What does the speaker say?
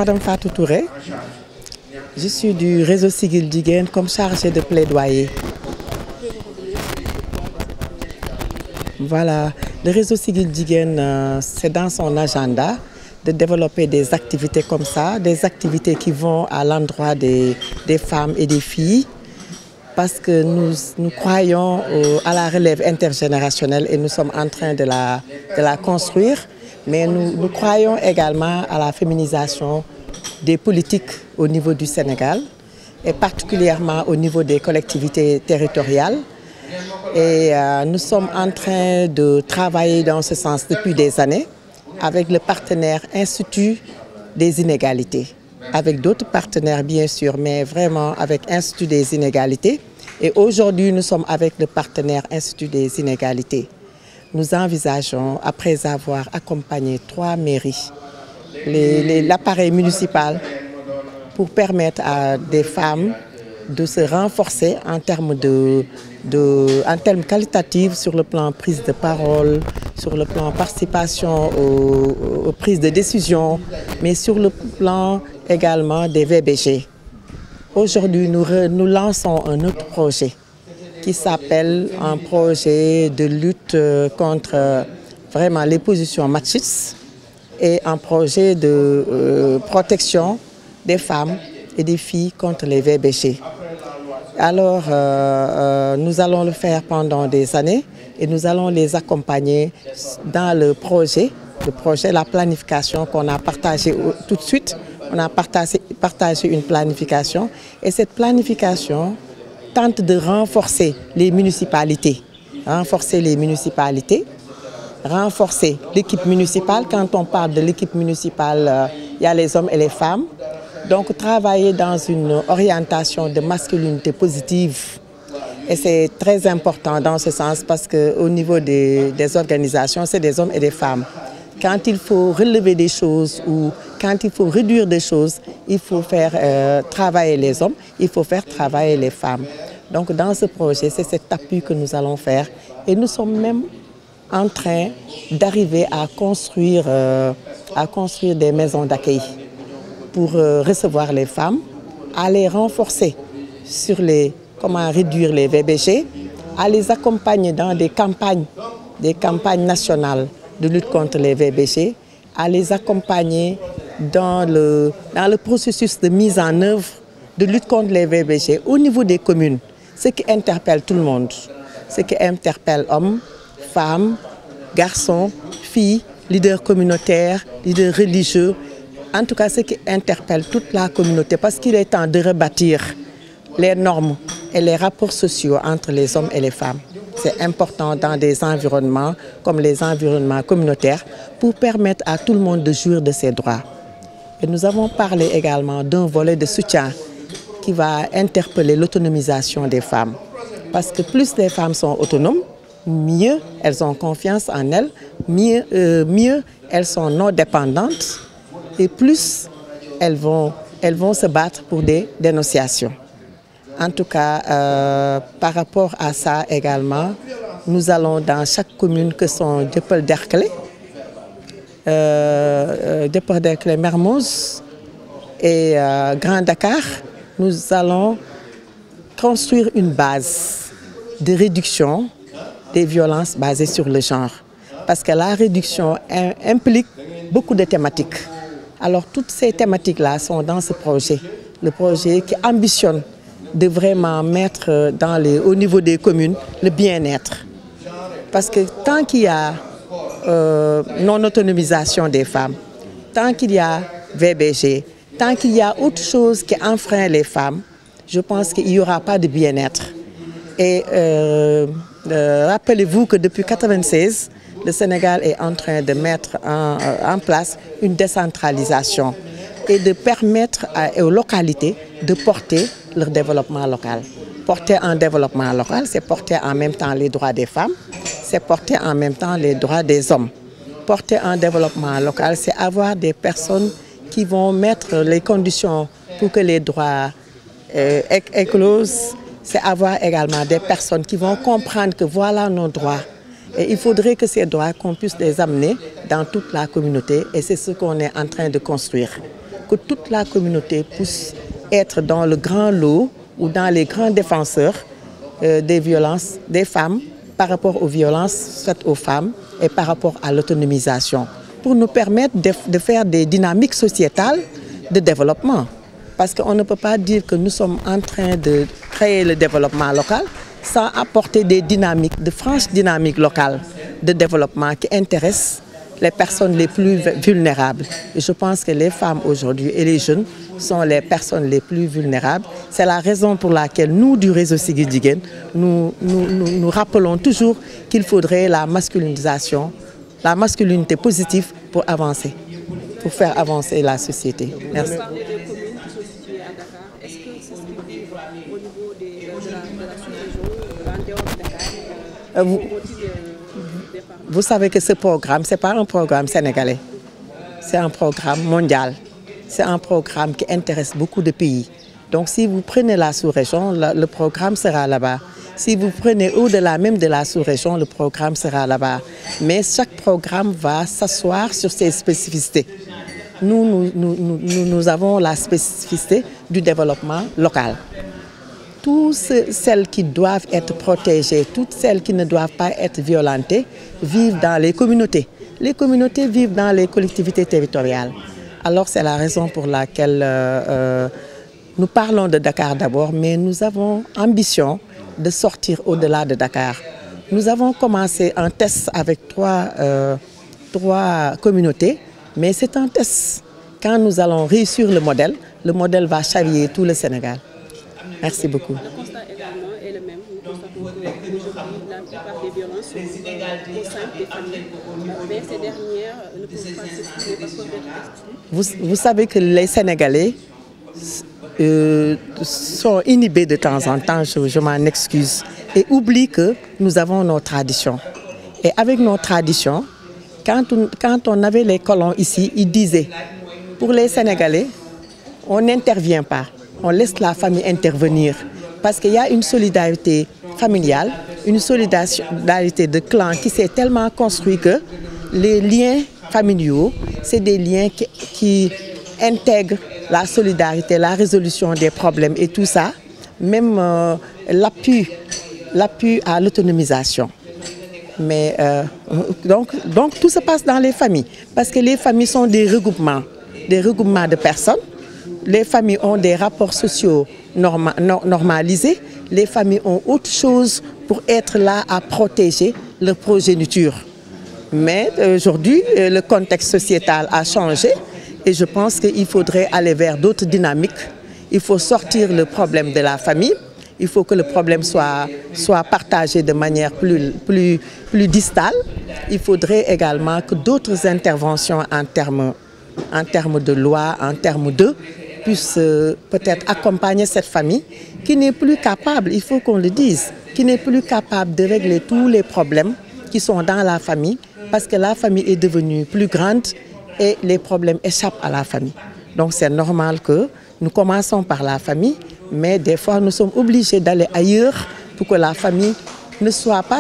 Madame Fatou Touré, je suis du réseau Siggil Jigéen comme chargée de plaidoyer. Voilà, le réseau Siggil Jigéen, c'est dans son agenda de développer des activités comme ça, des activités qui vont à l'endroit des femmes et des filles, parce que nous croyons à la relève intergénérationnelle et nous sommes en train de la construire, mais nous croyons également à la féminisation des politiques au niveau du Sénégal et particulièrement au niveau des collectivités territoriales. Et nous sommes en train de travailler dans ce sens depuis des années avec le partenaire Institut des inégalités, avec d'autres partenaires bien sûr, mais vraiment avec Institut des inégalités. Et aujourd'hui, nous sommes avec le partenaire Institut des inégalités. Nous envisageons, après avoir accompagné 3 mairies, l'appareil municipal, pour permettre à des femmes de se renforcer en termes qualitatifs sur le plan prise de parole, sur le plan participation aux prises de décision, mais sur le plan également des VBG. Aujourd'hui, nous lançons un autre projet qui s'appelle un projet de lutte contre vraiment les positions machistes et un projet de protection des femmes et des filles contre les VBG. Alors, nous allons le faire pendant des années et nous allons les accompagner dans le projet, la planification qu'on a partagée tout de suite. On a partagé une planification et cette planification tente de renforcer les municipalités, renforcer l'équipe municipale. Quand on parle de l'équipe municipale, il y a les hommes et les femmes. Donc travailler dans une orientation de masculinité positive. Et c'est très important dans ce sens parce qu'au niveau des organisations, c'est des hommes et des femmes. Quand il faut relever des choses ou quand il faut réduire des choses, il faut faire travailler les hommes, il faut faire travailler les femmes. Donc dans ce projet, c'est cet appui que nous allons faire. Et nous sommes même en train d'arriver à construire des maisons d'accueil pour recevoir les femmes, à les renforcer sur comment réduire les VBG, à les accompagner dans des campagnes nationales de lutte contre les VBG, à les accompagner dans le processus de mise en œuvre de lutte contre les VBG au niveau des communes, ce qui interpelle tout le monde, ce qui interpelle hommes, femmes, garçons, filles, leaders communautaires, leaders religieux, en tout cas ce qui interpelle toute la communauté parce qu'il est temps de rebâtir les normes et les rapports sociaux entre les hommes et les femmes. C'est important dans des environnements comme les environnements communautaires pour permettre à tout le monde de jouir de ses droits. Et nous avons parlé également d'un volet de soutien qui va interpeller l'autonomisation des femmes. Parce que plus les femmes sont autonomes, mieux elles ont confiance en elles, mieux elles sont non dépendantes et plus elles vont se battre pour des dénonciations. En tout cas, par rapport à ça également, nous allons dans chaque commune que sont Dieuppeul-Derklé, Mermoz et Grand Dakar, nous allons construire une base de réduction des violences basées sur le genre. Parce que la réduction implique beaucoup de thématiques. Alors toutes ces thématiques-là sont dans ce projet. Le projet qui ambitionne de vraiment mettre au niveau des communes le bien-être. Parce que tant qu'il y a non-autonomisation des femmes, tant qu'il y a VBG, tant qu'il y a autre chose qui enfreint les femmes, je pense qu'il n'y aura pas de bien-être. Et rappelez-vous que depuis 1996, le Sénégal est en train de mettre en place une décentralisation et de permettre aux localités de porter leur développement local. Porter un développement local, c'est porter en même temps les droits des femmes, c'est porter en même temps les droits des hommes. Porter un développement local, c'est avoir des personnes qui vont mettre les conditions pour que les droits éclosent. C'est avoir également des personnes qui vont comprendre que voilà nos droits. Et il faudrait que ces droits, qu'on puisse les amener dans toute la communauté et c'est ce qu'on est en train de construire. que toute la communauté puisse être dans le grand lot ou dans les grands défenseurs des violences des femmes par rapport aux violences faites aux femmes et par rapport à l'autonomisation, pour nous permettre de faire des dynamiques sociétales de développement. Parce qu'on ne peut pas dire que nous sommes en train de créer le développement local sans apporter des dynamiques, de franches dynamiques locales de développement qui intéressent les personnes les plus vulnérables. Et je pense que les femmes aujourd'hui et les jeunes sont les personnes les plus vulnérables. C'est la raison pour laquelle nous, du réseau Siggil Jigéen, nous rappelons toujours qu'il faudrait la masculinisation, la masculinité positive pour avancer, pour faire avancer la société. Merci. Est-ce que c'est ce qui vit au niveau de la sous-région, en dehors de Dakar, vous savez que ce programme, ce n'est pas un programme sénégalais, c'est un programme mondial. C'est un programme qui intéresse beaucoup de pays. Donc si vous prenez la sous-région, le programme sera là-bas. Si vous prenez au-delà même de la sous-région, le programme sera là-bas. Mais chaque programme va s'asseoir sur ses spécificités. Nous avons la spécificité du développement local. Toutes celles qui doivent être protégées, toutes celles qui ne doivent pas être violentées, vivent dans les communautés. Les communautés vivent dans les collectivités territoriales. Alors c'est la raison pour laquelle nous parlons de Dakar d'abord, mais nous avons ambition de sortir au-delà de Dakar. Nous avons commencé un test avec trois communautés, mais c'est un test. Quand nous allons réussir le modèle va chaviller tout le Sénégal. Merci beaucoup. Le constat également est le même. Nous constatons qu'aujourd'hui, la plupart des violences sont au sein des familles. Mais ces dernières ne peuvent pas s'exprimer parce qu'on est exclus. Vous savez que les Sénégalais sont inhibés de temps en temps, je m'en excuse, et oublient que nous avons nos traditions. Et avec nos traditions, quand on avait les colons ici, ils disaient, pour les Sénégalais, on n'intervient pas. On laisse la famille intervenir parce qu'il y a une solidarité familiale, une solidarité de clan qui s'est tellement construite que les liens familiaux, c'est des liens qui intègrent la solidarité, la résolution des problèmes et tout ça, même l'appui à l'autonomisation. Mais donc tout se passe dans les familles parce que les familles sont des regroupements de personnes. Les familles ont des rapports sociaux normalisés. Les familles ont autre chose pour être là à protéger leur progéniture. Mais aujourd'hui, le contexte sociétal a changé et je pense qu'il faudrait aller vers d'autres dynamiques. Il faut sortir le problème de la famille. Il faut que le problème soit partagé de manière plus distale. Il faudrait également que d'autres interventions en termes de loi, en termes de puisse peut-être accompagner cette famille qui n'est plus capable, il faut qu'on le dise, qui n'est plus capable de régler tous les problèmes qui sont dans la famille parce que la famille est devenue plus grande et les problèmes échappent à la famille. Donc c'est normal que nous commençons par la famille, mais des fois nous sommes obligés d'aller ailleurs pour que la famille ne soit pas